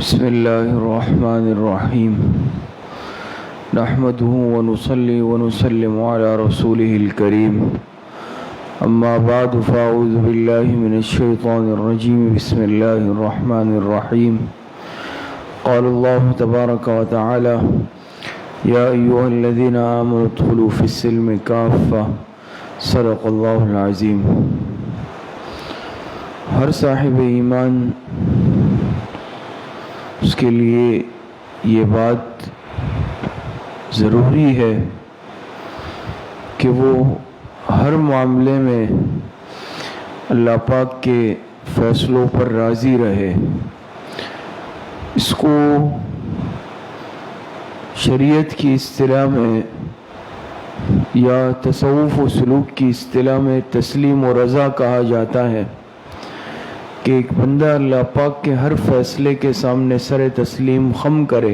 بسم اللہ الرحمن الرحیم نحمده ونصلي ونسلم على رسوله الكريم اما بعد فاعوذ باللہ من الشیطان الرجیم بسم اللہ الرحمن الرحیم قال اللہ تبارک وتعالی یا ایها الذین آمنوا ادخلوا فی السلم کافہ صدق اللہ العظیم۔ ہر صاحب ایمان اس کے لیے یہ بات ضروری ہے کہ وہ ہر معاملے میں اللہ پاک کے فیصلوں پر راضی رہے۔ اس کو شریعت کی اصطلاح میں یا تصوف و سلوک کی اصطلاح میں تسلیم و رضا کہا جاتا ہے کہ ایک بندہ اللہ پاک کے ہر فیصلے کے سامنے سر تسلیم خم کرے،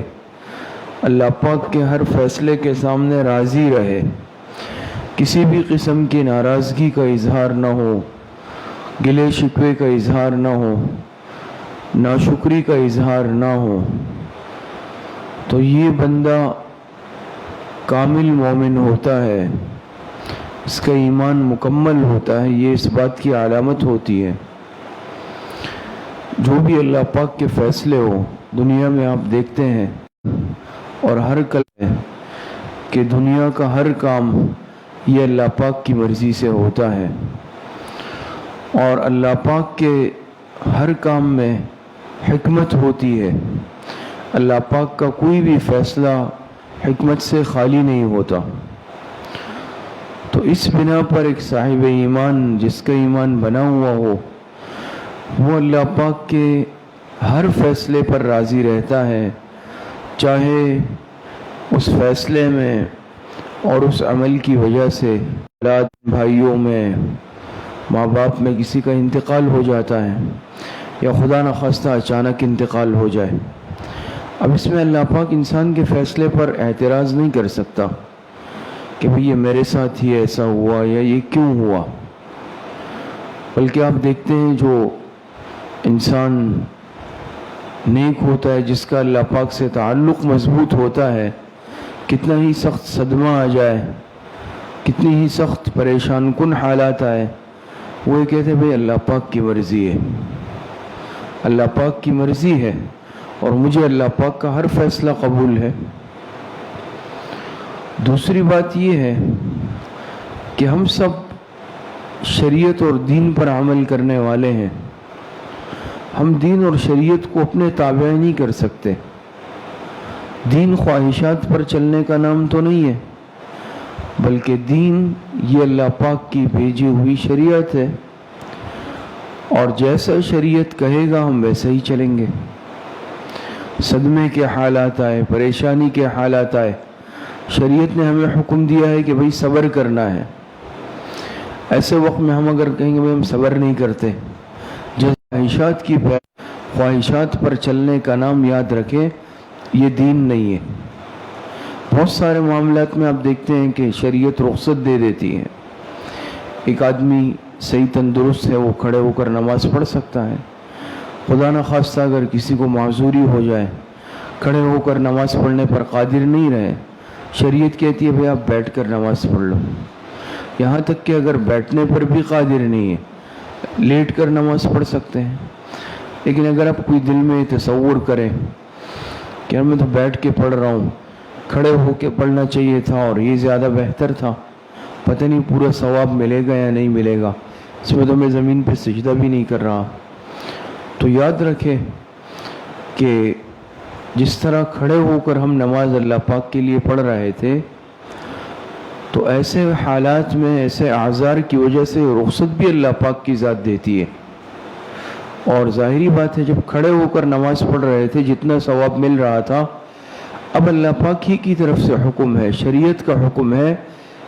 اللہ پاک کے ہر فیصلے کے سامنے راضی رہے، کسی بھی قسم کی ناراضگی کا اظہار نہ ہو، گلے شکوے کا اظہار نہ ہو، ناشکری کا اظہار نہ ہو، تو یہ بندہ کامل مومن ہوتا ہے، اس کا ایمان مکمل ہوتا ہے۔ یہ اس بات کی علامت ہوتی ہے جو بھی اللہ پاک کے فیصلے ہو دنیا میں آپ دیکھتے ہیں، اور ہر کل ہے کہ دنیا کا ہر کام یہ اللہ پاک کی مرضی سے ہوتا ہے، اور اللہ پاک کے ہر کام میں حکمت ہوتی ہے۔ اللہ پاک کا کوئی بھی فیصلہ حکمت سے خالی نہیں ہوتا۔ تو اس بنا پر ایک صاحب ایمان جس کا ایمان بنا ہوا ہو وہ اللہ پاک کے ہر فیصلے پر راضی رہتا ہے، چاہے اس فیصلے میں اور اس عمل کی وجہ سے اولاد بھائیوں میں ماں باپ میں کسی کا انتقال ہو جاتا ہے یا خدا نخواستہ اچانک انتقال ہو جائے۔ اب اس میں اللہ پاک انسان کے فیصلے پر اعتراض نہیں کر سکتا کہ بھئی یہ میرے ساتھ ہی ایسا ہوا یا یہ کیوں ہوا، بلکہ آپ دیکھتے ہیں جو انسان نیک ہوتا ہے، جس کا اللہ پاک سے تعلق مضبوط ہوتا ہے، کتنا ہی سخت صدمہ آ جائے، کتنی ہی سخت پریشان کن حالات آئے، وہ یہ کہتے ہیں بھئی اللہ پاک کی مرضی ہے، اللہ پاک کی مرضی ہے اور مجھے اللہ پاک کا ہر فیصلہ قبول ہے۔ دوسری بات یہ ہے کہ ہم سب شریعت اور دین پر عمل کرنے والے ہیں، ہم دین اور شریعت کو اپنے تابع نہیں کر سکتے۔ دین خواہشات پر چلنے کا نام تو نہیں ہے، بلکہ دین یہ اللہ پاک کی بھیجی ہوئی شریعت ہے، اور جیسا شریعت کہے گا ہم ویسے ہی چلیں گے۔ صدمے کے حالات آئے، پریشانی کے حالات آئے، شریعت نے ہمیں حکم دیا ہے کہ بھئی صبر کرنا ہے۔ ایسے وقت میں ہم اگر کہیں گے بھئی ہم صبر نہیں کرتے، خواہشات پر چلنے کا نام یاد رکھیں یہ دین نہیں ہے۔ بہت سارے معاملات میں آپ دیکھتے ہیں کہ شریعت رخصت دے دیتی ہے، ایک آدمی صحیح تندرست ہے وہ کھڑے ہو کر نماز پڑھ سکتا ہے، خدا نخواستہ اگر کسی کو معذوری ہو جائے کھڑے ہو کر نماز پڑھنے پر قادر نہیں رہے، شریعت کہتی ہے بھئی آپ بیٹھ کر نماز پڑھ لو، یہاں تک کہ اگر بیٹھنے پر بھی قادر نہیں ہے لیٹ کر نماز پڑھ سکتے ہیں۔ لیکن اگر آپ کوئی دل میں تصور کریں کہ میں تو بیٹھ کے پڑھ رہا ہوں، کھڑے ہو کے پڑھنا چاہیے تھا اور یہ زیادہ بہتر تھا، پتہ نہیں پورا ثواب ملے گا یا نہیں ملے گا، اس میں تو میں زمین پہ سجدہ بھی نہیں کر رہا، تو یاد رکھیں کہ جس طرح کھڑے ہو کر ہم نماز اللہ پاک کے لیے پڑھ رہے تھے، تو ایسے حالات میں ایسے اعذار کی وجہ سے رخصت بھی اللہ پاک کی ذات دیتی ہے، اور ظاہری بات ہے جب کھڑے ہو کر نماز پڑھ رہے تھے جتنا ثواب مل رہا تھا، اب اللہ پاک ہی کی طرف سے حکم ہے، شریعت کا حکم ہے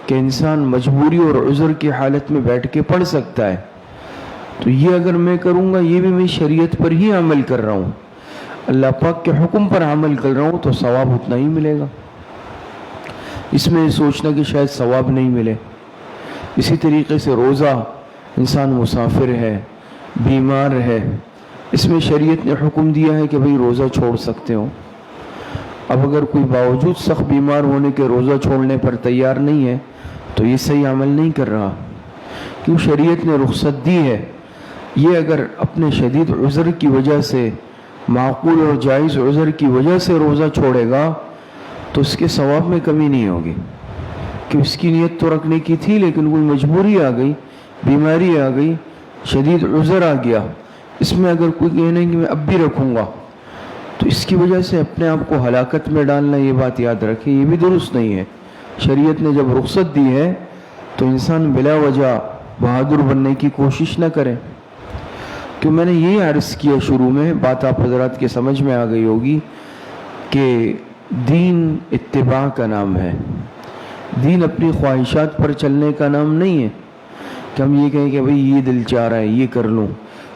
کہ انسان مجبوری اور عذر کی حالت میں بیٹھ کے پڑھ سکتا ہے، تو یہ اگر میں کروں گا یہ بھی میں شریعت پر ہی عمل کر رہا ہوں، اللہ پاک کے حکم پر عمل کر رہا ہوں، تو ثواب اتنا ہی ملے گا۔ اس میں سوچنا کہ شاید ثواب نہیں ملے۔ اسی طریقے سے روزہ، انسان مسافر ہے، بیمار ہے، اس میں شریعت نے حکم دیا ہے کہ بھئی روزہ چھوڑ سکتے ہو. اب اگر کوئی باوجود سخت بیمار ہونے کے روزہ چھوڑنے پر تیار نہیں ہے تو یہ صحیح عمل نہیں کر رہا، کیوں شریعت نے رخصت دی ہے. یہ اگر اپنے شدید عذر کی وجہ سے، معقول اور جائز عذر کی وجہ سے روزہ چھوڑے گا تو اس کے ثواب میں کمی نہیں ہوگی، کہ اس کی نیت تو رکھنے کی تھی لیکن کوئی مجبوری آ گئی، بیماری آ گئی، شدید عذر آ گیا. اس میں اگر کوئی کہنے کہ میں اب بھی رکھوں گا تو اس کی وجہ سے اپنے آپ کو ہلاکت میں ڈالنا، یہ بات یاد رکھیں، یہ بھی درست نہیں ہے. شریعت نے جب رخصت دی ہے تو انسان بلا وجہ بہادر بننے کی کوشش نہ کرے. کہ میں نے یہی عرض کیا شروع میں، بات آپ حضرات کے سمجھ میں آ گئی ہوگی کہ دین اتباع کا نام ہے. دین اپنی خواہشات پر چلنے کا نام نہیں ہے کہ ہم یہ کہیں کہ بھئی یہ دل چاہ رہا ہے یہ کر لوں.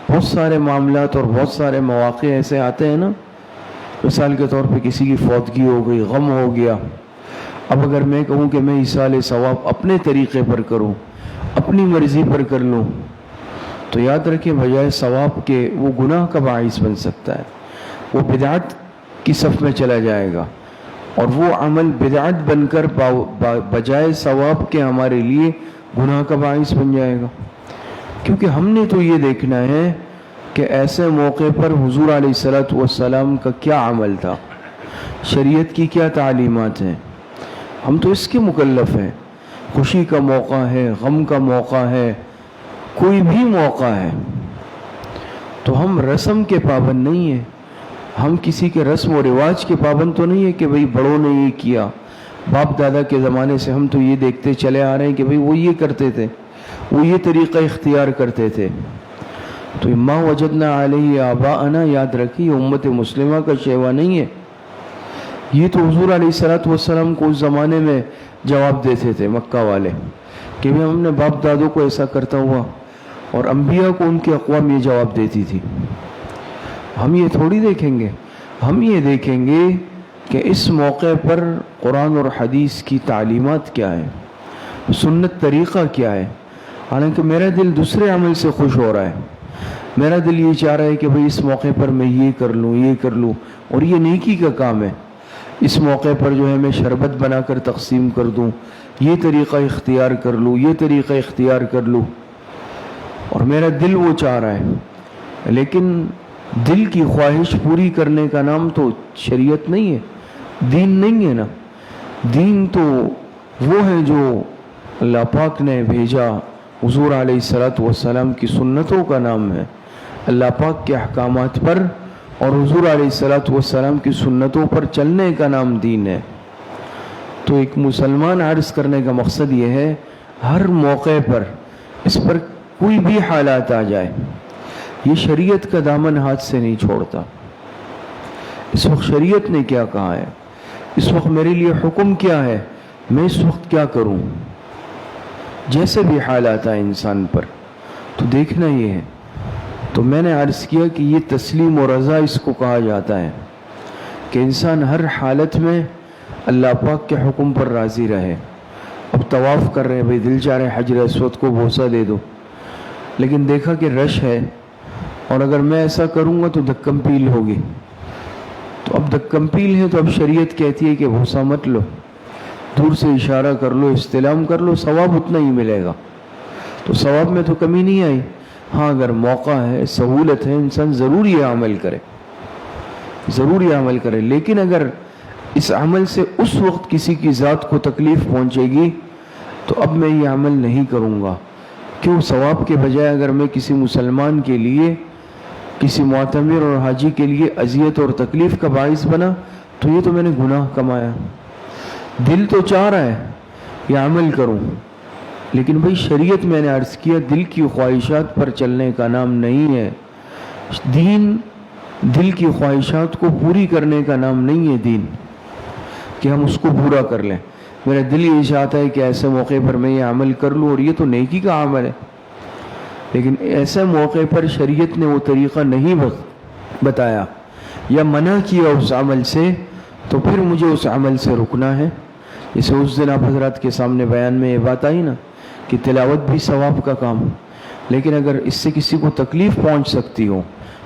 بہت سارے معاملات اور بہت سارے مواقع ایسے آتے ہیں نا، مثال کے طور پہ کسی کی فوتگی ہو گئی، غم ہو گیا. اب اگر میں کہوں کہ میں ایصال ثواب اپنے طریقے پر کروں، اپنی مرضی پر کر لوں، تو یاد رکھیں بجائے ثواب کے وہ گناہ کا باعث بن سکتا ہے، وہ بدعت کی صف میں چلا جائے گا، اور وہ عمل بدعت بن کر بجائے ثواب کے ہمارے لیے گناہ کا باعث بن جائے گا. کیونکہ ہم نے تو یہ دیکھنا ہے کہ ایسے موقع پر حضور علیہ الصلوۃ والسلام کا کیا عمل تھا، شریعت کی کیا تعلیمات ہیں. ہم تو اس کے مکلف ہیں. خوشی کا موقع ہے، غم کا موقع ہے، کوئی بھی موقع ہے، تو ہم رسم کے پابند نہیں ہیں. ہم کسی کے رسم و رواج کے پابند تو نہیں ہے کہ بھئی بڑوں نے یہ کیا، باپ دادا کے زمانے سے ہم تو یہ دیکھتے چلے آ رہے ہیں کہ بھئی وہ یہ کرتے تھے، وہ یہ طریقہ اختیار کرتے تھے. تو ما وجدنا علیہ آباءنا، یاد رکھیے امت مسلمہ کا شیوا نہیں ہے. یہ تو حضور علیہ الصلوۃ والسلام کو اس زمانے میں جواب دیتے تھے مکہ والے کہ ہم نے باپ دادوں کو ایسا کرتا ہوا، اور انبیاء کو ان کی اقوام یہ جواب دیتی تھی. ہم یہ تھوڑی دیکھیں گے، ہم یہ دیکھیں گے کہ اس موقع پر قرآن اور حدیث کی تعلیمات کیا ہے، سنت طریقہ کیا ہے. حالانکہ میرا دل دوسرے عمل سے خوش ہو رہا ہے، میرا دل یہ چاہ رہا ہے کہ بھئی اس موقع پر میں یہ کر لوں یہ کر لوں، اور یہ نیکی کا کام ہے. اس موقع پر جو ہے میں شربت بنا کر تقسیم کر دوں، یہ طریقہ اختیار کر لوں، یہ طریقہ اختیار کر لوں، اور میرا دل وہ چاہ رہا ہے. لیکن دل کی خواہش پوری کرنے کا نام تو شریعت نہیں ہے، دین نہیں ہے نا. دین تو وہ ہے جو اللہ پاک نے بھیجا، حضور علیہ الصلوۃ والسلام کی سنتوں کا نام ہے. اللہ پاک کے احکامات پر اور حضور علیہ الصلوۃ والسلام کی سنتوں پر چلنے کا نام دین ہے. تو ایک مسلمان عرض کرنے کا مقصد یہ ہے، ہر موقع پر اس پر کوئی بھی حالات آ جائے، یہ شریعت کا دامن ہاتھ سے نہیں چھوڑتا. اس وقت شریعت نے کیا کہا ہے، اس وقت میرے لیے حکم کیا ہے، میں اس وقت کیا کروں. جیسے بھی حالات آئے انسان پر تو دیکھنا یہ ہے. تو میں نے عرض کیا کہ یہ تسلیم و رضا اس کو کہا جاتا ہے کہ انسان ہر حالت میں اللہ پاک کے حکم پر راضی رہے. اب طواف کر رہے ہیں، بھئی دل چاہ رہے حجر اسود کو بوسہ دے دو، لیکن دیکھا کہ رش ہے اور اگر میں ایسا کروں گا تو دھکم پیل ہوگی. تو اب دھکم پیل ہے تو اب شریعت کہتی ہے کہ بوسہ مت لو، دور سے اشارہ کر لو، استلام کر لو، ثواب اتنا ہی ملے گا. تو ثواب میں تو کمی نہیں آئی. ہاں اگر موقع ہے، سہولت ہے، انسان ضرور یہ عمل کرے، ضرور یہ عمل کرے. لیکن اگر اس عمل سے اس وقت کسی کی ذات کو تکلیف پہنچے گی تو اب میں یہ عمل نہیں کروں گا. کیوں؟ ثواب کے بجائے اگر میں کسی مسلمان کے لیے، کسی معتمر اور حاجی کے لیے اذیت اور تکلیف کا باعث بنا تو یہ تو میں نے گناہ کمایا. دل تو چاہ رہا ہے یہ عمل کروں، لیکن بھئی شریعت میں نے عرض کیا دل کی خواہشات پر چلنے کا نام نہیں ہے. دین دل کی خواہشات کو پوری کرنے کا نام نہیں ہے. دین کہ ہم اس کو پورا کر لیں. میرا دل یہ چاہتا ہے کہ ایسے موقع پر میں یہ عمل کر لوں اور یہ تو نیکی کا عمل ہے، لیکن ایسے موقع پر شریعت نے وہ طریقہ نہیں بتایا یا منع کیا اس عمل سے، تو پھر مجھے اس عمل سے رکنا ہے. جیسے اس دن آپ حضرات کے سامنے بیان میں یہ بات آئی نا کہ تلاوت بھی ثواب کا کام، لیکن اگر اس سے کسی کو تکلیف پہنچ سکتی ہو،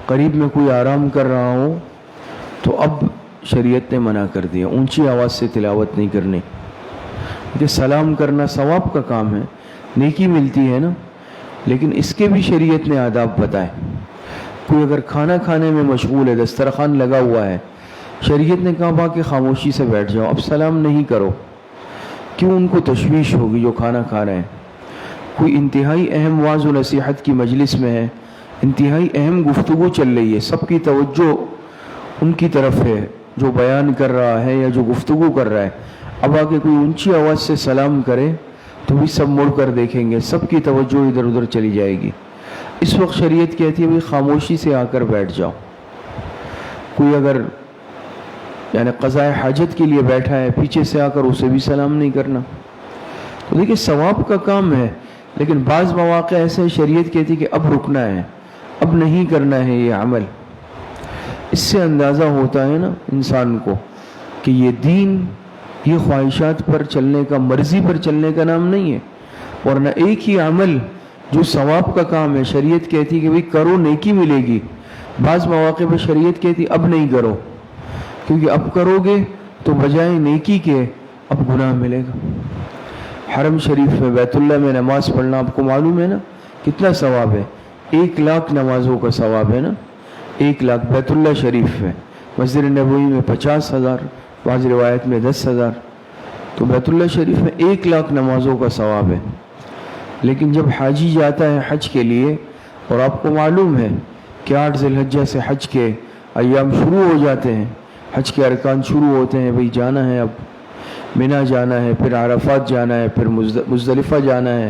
قریب میں کوئی آرام کر رہا ہو تو اب شریعت نے منع کر دیا اونچی آواز سے تلاوت نہیں کرنی، کہ سلام کرنا ثواب کا کام ہے، نیکی ملتی ہے نا، لیکن اس کے بھی شریعت نے آداب بتائے۔ کوئی اگر کھانا کھانے میں مشغول ہے، دسترخوان لگا ہوا ہے، شریعت نے کہا کہ خاموشی سے بیٹھ جاؤ، اب سلام نہیں کرو، کیوں؟ ان کو تشویش ہوگی جو کھانا کھا رہے ہیں۔ کوئی انتہائی اہم واعظ و نصیحت کی مجلس میں ہے، انتہائی اہم گفتگو چل رہی ہے، سب کی توجہ ان کی طرف ہے، جو بیان کر رہا ہے یا جو گفتگو کر رہا ہے، اب آگے کوئی اونچی آواز سے سلام کرے تو بھی سب مڑ کر دیکھیں گے، سب کی توجہ ادھر ادھر چلی جائے گی۔ اس وقت شریعت کہتی ہے بھئی خاموشی سے آ کر بیٹھ جاؤ۔ کوئی اگر یعنی قضاء حاجت کے لیے بیٹھا ہے، پیچھے سے آ کر اسے بھی سلام نہیں کرنا۔ تو دیکھیں ثواب کا کام ہے، لیکن بعض مواقع ایسے شریعت کہتی کہ اب رکنا ہے، اب نہیں کرنا ہے یہ عمل۔ اس سے اندازہ ہوتا ہے نا انسان کو کہ یہ دین یہ خواہشات پر چلنے کا، مرضی پر چلنے کا نام نہیں ہے، ورنہ ایک ہی عمل جو ثواب کا کام ہے شریعت کہتی کہ بھئی کرو نیکی ملے گی، بعض مواقع پہ شریعت کہتی اب نہیں کرو، کیونکہ اب کرو گے تو بجائے نیکی کے اب گناہ ملے گا۔ حرم شریف میں بیت اللہ میں نماز پڑھنا آپ کو معلوم ہے نا کتنا ثواب ہے، 1,00,000 نمازوں کا ثواب ہے نا، 1,00,000 بیت اللہ شریف میں، مسجد نبوی میں 50,000، بعض روایت میں 10,000، تو بیت اللہ شریف میں 1,00,000 نمازوں کا ثواب ہے۔ لیکن جب حاجی جاتا ہے حج کے لیے، اور آپ کو معلوم ہے کہ 8 ذی الحجہ سے حج کے ایام شروع ہو جاتے ہیں، حج کے ارکان شروع ہوتے ہیں، بھئی جانا ہے، اب منا جانا ہے، پھر عرفات جانا ہے، پھر مزدلفہ جانا ہے،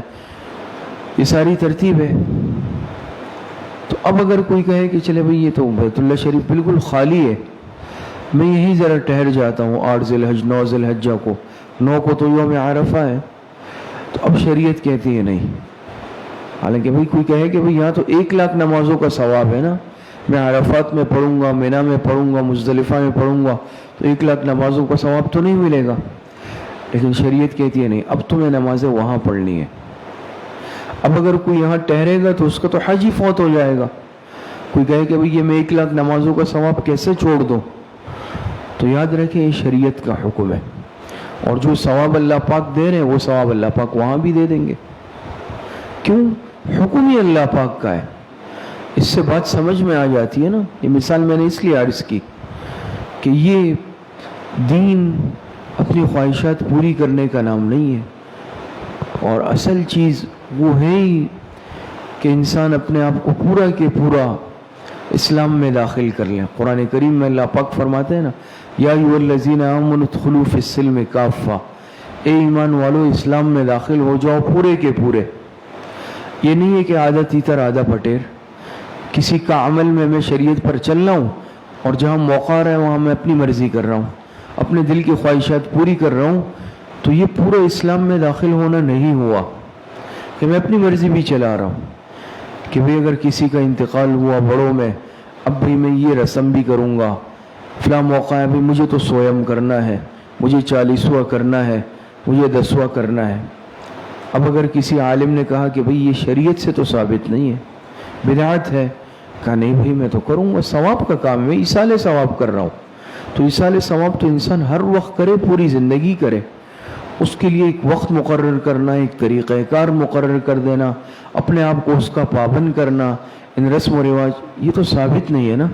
یہ ساری ترتیب ہے۔ تو اب اگر کوئی کہے کہ چلے بھئی یہ تو بیت اللہ شریف بالکل خالی ہے، میں یہیں ذرا ٹہر جاتا ہوں 8 ذی الحجہ 9 ذی الحجہ کو، 9 کو تو یوم عرفہ ہے، تو اب شریعت کہتی ہے نہیں۔ حالانکہ بھئی کوئی کہے کہ بھئی یہاں تو 1,00,000 نمازوں کا ثواب ہے نا، میں عرفات میں پڑھوں گا، مینا میں پڑھوں گا، مزدلفہ میں پڑھوں گا، تو 1,00,000 نمازوں کا ثواب تو نہیں ملے گا۔ لیکن شریعت کہتی ہے نہیں، اب تمہیں نمازیں وہاں پڑھنی ہے۔ اب اگر کوئی یہاں ٹہرے گا تو اس کا تو حج ہی فوت ہو جائے گا۔ کوئی کہے کہ بھئی یہ میں 1,00,000 نمازوں کا ثواب کیسے چھوڑ دوں، تو یاد رکھیں یہ شریعت کا حکم ہے، اور جو ثواب اللہ پاک دے رہے ہیں وہ ثواب اللہ پاک وہاں بھی دے دیں گے۔ کیوں؟ حکم ہی اللہ پاک کا ہے۔ اس سے بات سمجھ میں آ جاتی ہے نا۔ یہ مثال میں نے اس لیے عرض کی کہ یہ دین اپنی خواہشات پوری کرنے کا نام نہیں ہے، اور اصل چیز وہ ہے ہی کہ انسان اپنے آپ کو پورا کے پورا اسلام میں داخل کر لیں۔ قرآن کریم میں اللہ پاک فرماتے ہیں نا، یا ایھا الذین آمنوا ادخلوا فی السلم کافہ، اے ایمان والو اسلام میں داخل ہو جاؤ پورے کے پورے۔ یہ نہیں ہے کہ آدھا تیتر آدھا پٹیر، کسی کا عمل میں شریعت پر چل رہا ہوں اور جہاں موقع آ رہا ہے وہاں میں اپنی مرضی کر رہا ہوں، اپنے دل کی خواہشات پوری کر رہا ہوں، تو یہ پورا اسلام میں داخل ہونا نہیں ہوا کہ میں اپنی مرضی بھی چلا رہا ہوں کہ بھئی اگر کسی کا انتقال ہوا بڑوں میں، اب بھی میں یہ رسم بھی کروں گا، فلاں موقع ہے بھی مجھے تو سویم کرنا ہے، مجھے 40واں کرنا ہے، مجھے 10واں کرنا ہے۔ اب اگر کسی عالم نے کہا کہ بھئی یہ شریعت سے تو ثابت نہیں ہے، بدعت ہے، کہا نہیں بھئی میں تو کروں گا، ثواب کا کام ہے، ایصال ثواب کر رہا ہوں۔ تو ایصال ثواب تو انسان ہر وقت کرے، پوری زندگی کرے، اس کے لیے ایک وقت مقرر کرنا، ایک طریقہ کار مقرر کر دینا، اپنے آپ کو اس کا پابند کرنا، ان رسم و رواج، یہ تو ثابت نہیں ہے نا۔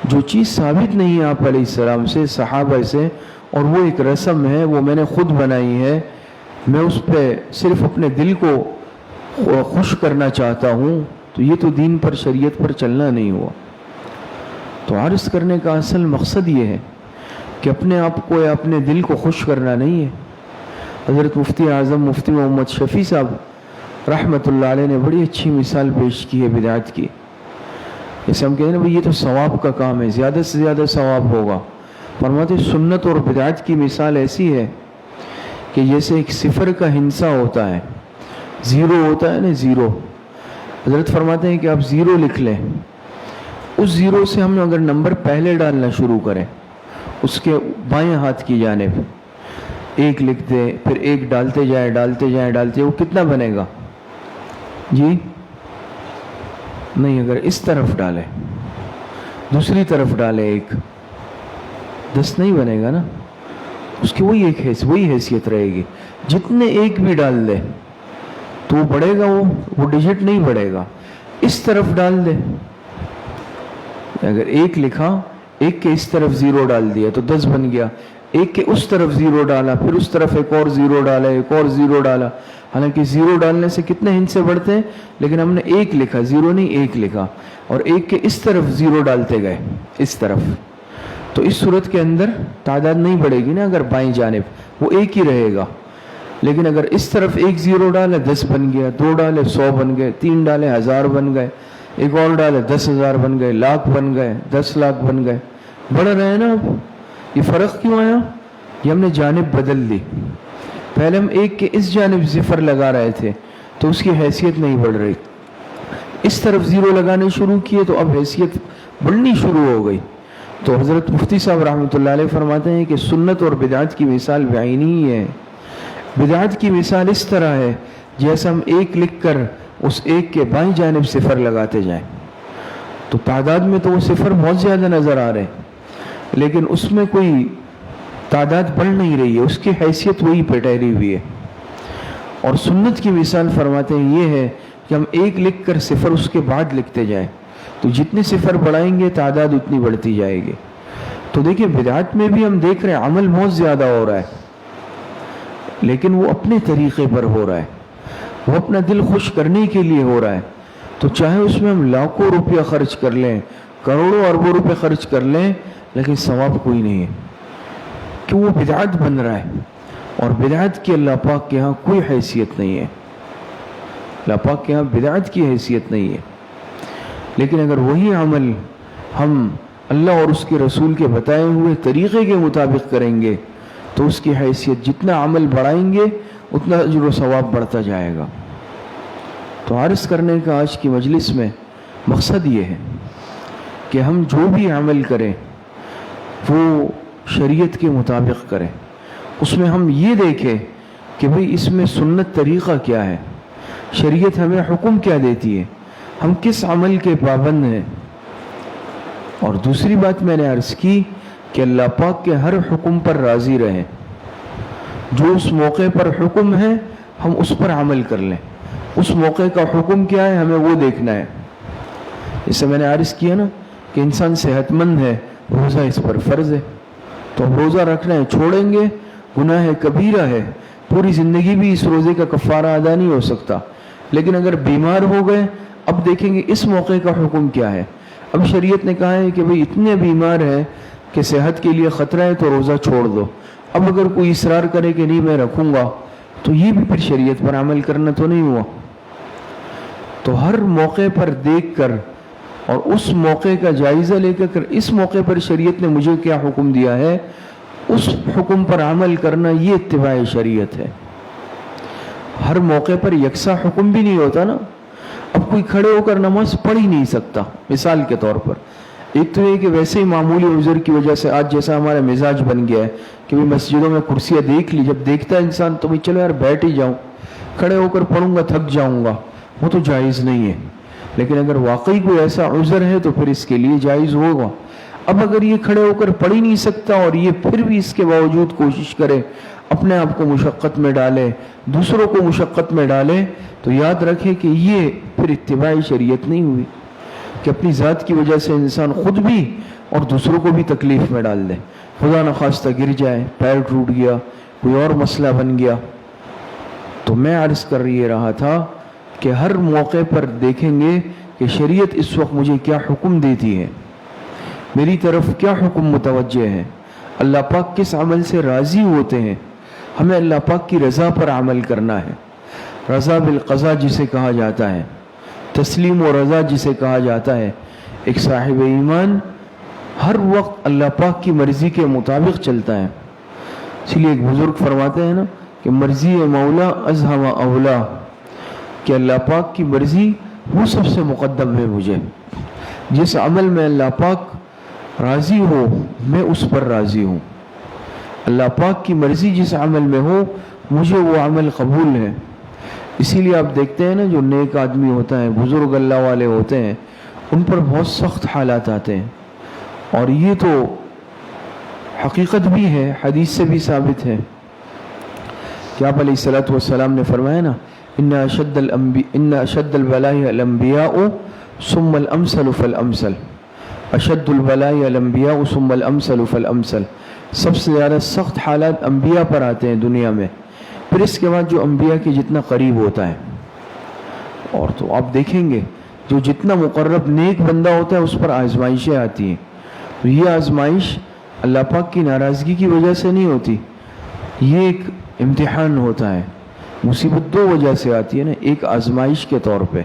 جو چیز ثابت نہیں ہے آپ علیہ السلام سے، صحابہ سے، اور وہ ایک رسم ہے، وہ میں نے خود بنائی ہے، میں اس پہ صرف اپنے دل کو خوش کرنا چاہتا ہوں، تو یہ تو دین پر شریعت پر چلنا نہیں ہوا۔ تو عرض کرنے کا اصل مقصد یہ ہے کہ اپنے آپ کو یا اپنے دل کو خوش کرنا نہیں ہے۔ حضرت مفتی اعظم مفتی محمد شفیع صاحب رحمۃ اللہ علیہ نے بڑی اچھی مثال پیش کی ہے بدعت کی۔ جیسے ہم کہتے ہیں بھئی یہ تو ثواب کا کام ہے، زیادہ سے زیادہ ثواب ہوگا، فرماتے سنت اور بدعت کی مثال ایسی ہے کہ جیسے ایک صفر کا ہندسہ ہوتا ہے، زیرو ہوتا ہے نا، زیرو، حضرت فرماتے ہیں کہ آپ زیرو لکھ لیں، اس زیرو سے ہم اگر نمبر پہلے ڈالنا شروع کریں، اس کے بائیں ہاتھ کی جانب 1 لکھ دیں، پھر 1 ڈالتے جائیں ڈالتے جائیں ڈالتے، وہ کتنا بنے گا جی؟ نہیں، اگر اس طرف ڈالے، دوسری طرف ڈالے ایک، 10 نہیں بنے گا نا، اس کی وہی حیثیت رہے گی. جتنے ایک بھی ڈال دے تو وہ بڑھے گا، وہ ڈیجٹ نہیں بڑھے گا. اس طرف ڈال دے، اگر ایک لکھا، ایک کے اس طرف 0 ڈال دیا تو 10 بن گیا. ایک کے اس طرف 0 ڈالا، پھر اس طرف ایک اور 0 ڈالا، ایک اور 0 ڈالا. حالانکہ 0 ڈالنے سے کتنے ہندسے بڑھتے ہیں، لیکن ہم نے ایک لکھا، 0 نہیں ایک لکھا، اور ایک کے اس طرف 0 ڈالتے گئے اس طرف. تو اس صورت کے اندر تعداد نہیں بڑھے گی نا. اگر بائیں جانب وہ ایک ہی رہے گا، لیکن اگر اس طرف ایک 0 ڈالے 10 بن گیا، 2 ڈالے 100 بن گئے، 3 ڈالے 1000 بن گئے، ایک اور ڈالے 10,000 بن گئے، لاکھ بن گئے، 10 لاکھ بن گئے. بڑھ رہے ہیں نا. اب یہ فرق کیوں آیا؟ یہ ہم نے جانب بدل دی. پہلے ہم ایک کے اس جانب 0 لگا رہے تھے تو اس کی حیثیت نہیں بڑھ رہی. اس طرف 0 لگانے شروع کیے تو اب حیثیت بڑھنی شروع ہو گئی. تو حضرت مفتی صاحب رحمۃ اللہ علیہ فرماتے ہیں کہ سنت اور بدعت کی مثال بعینی ہی ہے. بدعت کی مثال اس طرح ہے جیسے ہم ایک لکھ کر اس ایک کے بائیں جانب 0 لگاتے جائیں. تو تعداد میں تو وہ 0 بہت زیادہ نظر آ رہے ہیں، لیکن اس میں کوئی تعداد بڑھ نہیں رہی ہے، اس کی حیثیت وہی پہ ٹھہری ہوئی ہے. اور سنت کی مثال فرماتے ہیں یہ ہے کہ ہم ایک لکھ کر 0 اس کے بعد لکھتے جائیں، تو جتنے 0 بڑھائیں گے تعداد اتنی بڑھتی جائے گی. تو دیکھیں بدعت میں بھی ہم دیکھ رہے ہیں عمل بہت زیادہ ہو رہا ہے، لیکن وہ اپنے طریقے پر ہو رہا ہے، وہ اپنا دل خوش کرنے کے لیے ہو رہا ہے. تو چاہے اس میں ہم لاکھوں روپیہ خرچ کر لیں، کروڑوں اربوں روپے خرچ کر لیں، لیکن ثواب کوئی نہیں ہے، کہ وہ بدعت بن رہا ہے. اور بدعت کی اللہ پاک کے ہاں کوئی حیثیت نہیں ہے، اللہ پاک کے ہاں بدعت کی حیثیت نہیں ہے. لیکن اگر وہی عمل ہم اللہ اور اس کے رسول کے بتائے ہوئے طریقے کے مطابق کریں گے تو اس کی حیثیت، جتنا عمل بڑھائیں گے اتنا اجر و ثواب بڑھتا جائے گا. تو عرض کرنے کا آج کی مجلس میں مقصد یہ ہے کہ ہم جو بھی عمل کریں وہ شریعت کے مطابق کریں. اس میں ہم یہ دیکھیں کہ بھئی اس میں سنت طریقہ کیا ہے، شریعت ہمیں حکم کیا دیتی ہے، ہم کس عمل کے پابند ہیں. اور دوسری بات میں نے عرض کی کہ اللہ پاک کے ہر حکم پر راضی رہیں. جو اس موقع پر حکم ہے ہم اس پر عمل کر لیں. اس موقع کا حکم کیا ہے ہمیں وہ دیکھنا ہے. جیسے میں نے عرض کیا نا کہ انسان صحت مند ہے، روزہ اس پر فرض ہے، تو ہم روزہ رکھنا ہے، چھوڑیں گے گناہ کبیرہ ہے، پوری زندگی بھی اس روزے کا کفارہ ادا نہیں ہو سکتا. لیکن اگر بیمار ہو گئے، اب دیکھیں گے اس موقع کا حکم کیا ہے. اب شریعت نے کہا ہے کہ بھئی اتنے بیمار ہیں کہ صحت کے لیے خطرہ ہے تو روزہ چھوڑ دو. اب اگر کوئی اصرار کرے کہ نہیں میں رکھوں گا تو یہ بھی پھر شریعت پر عمل کرنا تو نہیں ہوا. تو ہر موقع پر دیکھ کر اور اس موقع کا جائزہ لے کر اس موقع پر شریعت نے مجھے کیا حکم دیا ہے اس حکم پر عمل کرنا، یہ اتباع شریعت ہے. ہر موقع پر یکساں حکم بھی نہیں ہوتا نا. اب کوئی کھڑے ہو کر نماز پڑھ ہی نہیں سکتا مثال کے طور پر. ایک تو یہ کہ ویسے ہی معمولی عذر کی وجہ سے آج جیسا ہمارا مزاج بن گیا ہے کہ بھی مسجدوں میں کرسیاں دیکھ لی، جب دیکھتا ہے انسان تو چلو یار بیٹھ ہی جاؤں، کھڑے ہو کر پڑھوں گا تھک جاؤں گا، وہ تو جائز نہیں ہے. لیکن اگر واقعی کوئی ایسا عذر ہے تو پھر اس کے لیے جائز ہوگا. اب اگر یہ کھڑے ہو کر پڑھ ہی نہیں سکتا اور یہ پھر بھی اس کے باوجود کوشش کرے، اپنے آپ کو مشقت میں ڈالے، دوسروں کو مشقت میں ڈالے، تو یاد رکھے کہ یہ پھر اتباع شریعت نہیں ہوئی، کہ اپنی ذات کی وجہ سے انسان خود بھی اور دوسروں کو بھی تکلیف میں ڈال دے. خدا نخواستہ گر جائے، پیر ٹوٹ گیا، کوئی اور مسئلہ بن گیا. تو میں عرض کر یہ رہا تھا کہ ہر موقع پر دیکھیں گے کہ شریعت اس وقت مجھے کیا حکم دیتی ہے، میری طرف کیا حکم متوجہ ہے، اللہ پاک کس عمل سے راضی ہوتے ہیں. ہمیں اللہ پاک کی رضا پر عمل کرنا ہے. رضا بالقضا جسے کہا جاتا ہے، تسلیم و رضا جسے کہا جاتا ہے. ایک صاحب ایمان ہر وقت اللہ پاک کی مرضی کے مطابق چلتا ہے. اس لیے ایک بزرگ فرماتے ہیں نا کہ مرضی مولا ازہم اولا، کہ اللہ پاک کی مرضی وہ سب سے مقدم ہے. مجھے جس عمل میں اللہ پاک راضی ہو میں اس پر راضی ہوں. اللہ پاک کی مرضی جس عمل میں ہو مجھے وہ عمل قبول ہے. اسی لیے آپ دیکھتے ہیں نا جو نیک آدمی ہوتا ہے، بزرگ اللہ والے ہوتے ہیں، ان پر بہت سخت حالات آتے ہیں، اور یہ تو حقیقت بھی ہے، حدیث سے بھی ثابت ہے کہ آپ علیہ الصلوۃ والسلام نے فرمایا نا، ان اشد البلاء الانبیاء ثم الامثل فالامثل، اشد البلاء الانبیاء ثم الامثل فالامثل، سب سے زیادہ سخت حالات انبیاء پر آتے ہیں دنیا میں، پھر اس کے بعد جو انبیاء کے جتنا قریب ہوتا ہے. اور تو آپ دیکھیں گے جو جتنا مقرب نیک بندہ ہوتا ہے اس پر آزمائشیں آتی ہیں. تو یہ آزمائش اللہ پاک کی ناراضگی کی وجہ سے نہیں ہوتی، یہ ایک امتحان ہوتا ہے. مصیبت دو وجہ سے آتی ہے نا، ایک آزمائش کے طور پہ،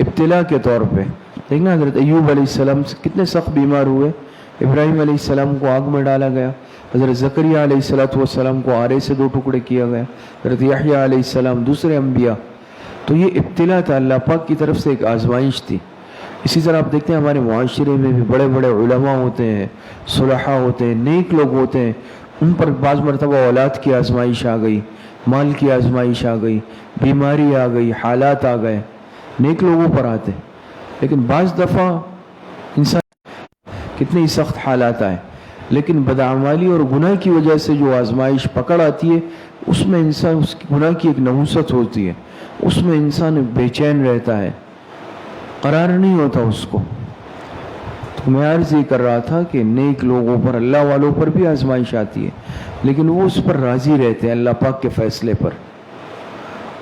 ابتلا کے طور پہ. دیکھنا حضرت ایوب علیہ السلام کتنے سخت بیمار ہوئے، ابراہیم علیہ السلام کو آگ میں ڈالا گیا، حضرت زکریہ علیہ السلام کو آرے سے 2 ٹکڑے کیا گیا، حضرت یحییٰ علیہ السلام، دوسرے انبیاء. تو یہ ابتلا تھا، اللہ پاک کی طرف سے ایک آزمائش تھی. اسی طرح آپ دیکھتے ہیں ہمارے معاشرے میں بھی بڑے بڑے علماء ہوتے ہیں، صلحاء ہوتے ہیں، نیک لوگ ہوتے ہیں، ان پر بعض مرتبہ اولاد کی آزمائش آ گئی، مال کی آزمائش آ گئی، بیماری آ گئی، حالات آ گئے، نیک لوگوں پر آتے. لیکن بعض دفعہ انسان کتنے ہی سخت حالات آئے، لیکن بدعمالی اور گناہ کی وجہ سے جو آزمائش پکڑ آتی ہے، اس میں انسان، اس کی گناہ کی ایک نحوست ہوتی ہے، اس میں انسان بے چین رہتا ہے، قرار نہیں ہوتا اس کو. تو میں عرض یہ کر رہا تھا کہ نیک لوگوں پر، اللہ والوں پر بھی آزمائش آتی ہے، لیکن وہ اس پر راضی رہتے ہیں، اللہ پاک کے فیصلے پر.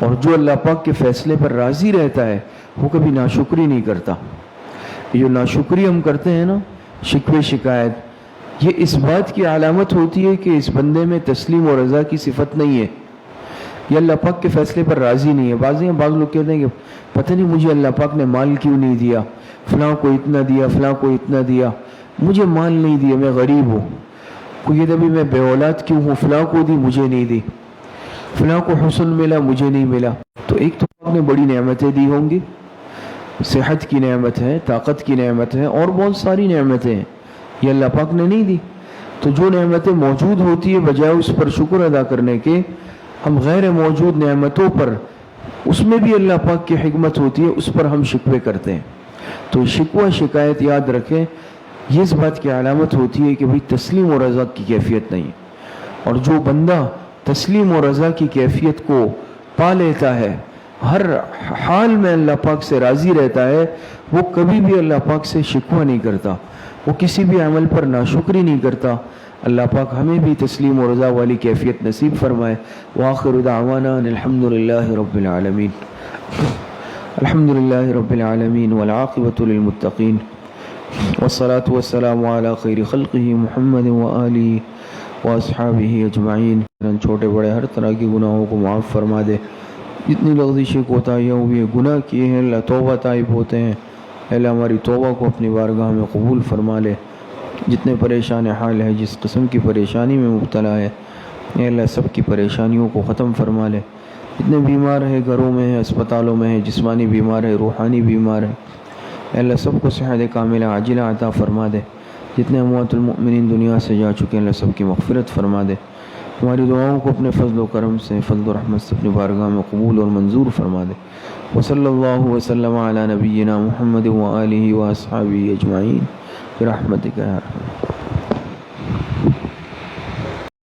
اور جو اللہ پاک کے فیصلے پر راضی رہتا ہے وہ کبھی ناشکری نہیں کرتا. یہ جو ناشکری ہم کرتے ہیں نا، شکوے شکایت، یہ اس بات کی علامت ہوتی ہے کہ اس بندے میں تسلیم و رضا کی صفت نہیں ہے، یہ اللہ پاک کے فیصلے پر راضی نہیں ہے. بعض لوگ کہتے ہیں کہ پتہ نہیں مجھے اللہ پاک نے مال کیوں نہیں دیا، فلاں کو اتنا دیا، فلاں کو اتنا دیا، مجھے مال نہیں دیا، میں غریب ہوں. کوئی کہتا بھی میں بے اولاد کیوں ہوں، فلاں کو دی مجھے نہیں دی، فلاں کو حسن ملا مجھے نہیں ملا. تو ایک تو آپ نے بڑی نعمتیں دی ہوں گی، صحت کی نعمت ہے، طاقت کی نعمت ہے، اور بہت ساری نعمتیں ہیں، یہ اللہ پاک نے نہیں دی. تو جو نعمتیں موجود ہوتی ہے بجائے اس پر شکر ادا کرنے کے، ہم غیر موجود نعمتوں پر، اس میں بھی اللہ پاک کی حکمت ہوتی ہے، اس پر ہم شکوے کرتے ہیں. تو شکوہ شکایت یاد رکھیں، یہ اس بات کی علامت ہوتی ہے کہ بھئی تسلیم و رضا کی کیفیت نہیں. اور جو بندہ تسلیم و رضا کی کیفیت کو پا لیتا ہے، ہر حال میں اللہ پاک سے راضی رہتا ہے، وہ کبھی بھی اللہ پاک سے شکوہ نہیں کرتا، وہ کسی بھی عمل پر ناشکری نہیں کرتا. اللہ پاک ہمیں بھی تسلیم و رضا والی کیفیت نصیب فرمائے. وآخر دعوانا الحمدللہ رب العالمین. الحمدللہ رب العالمین والعاقبۃ للمتقین والصلاة والسلام علی خیر خلقہ محمد وآلہ واصحابہ اجمعین. چھوٹے بڑے ہر طرح کی گناہوں کو معاف فرما دے. جتنی لغزشیں کوتاہیاں ہوئی گناہ کیے ہیں اللہ توبہ طائب ہوتے ہیں، اللہ ہماری توبہ کو اپنی بارگاہ میں قبول فرما لے. جتنے پریشان حال ہے، جس قسم کی پریشانی میں مبتلا ہے، اے اللہ سب کی پریشانیوں کو ختم فرما لے. جتنے بیمار ہیں، گھروں میں ہیں، اسپتالوں میں ہیں، جسمانی بیمار ہے، روحانی بیمار ہے، اے اللہ سب کو صحت کاملہ عاجلہ عطا فرما دے. جتنے اموات المؤمنین دنیا سے جا چکے ہیں اللہ سب کی مغفرت فرما دے. ہماری دعاؤں کو اپنے فضل و کرم سے، فضل و رحمت سے اپنی بارگاہ میں قبول اور منظور فرما دے. وصلی اللہ وسلم علی نبینا محمد وآلہ واصحابہ اجمعین برحمتک یا ارحم.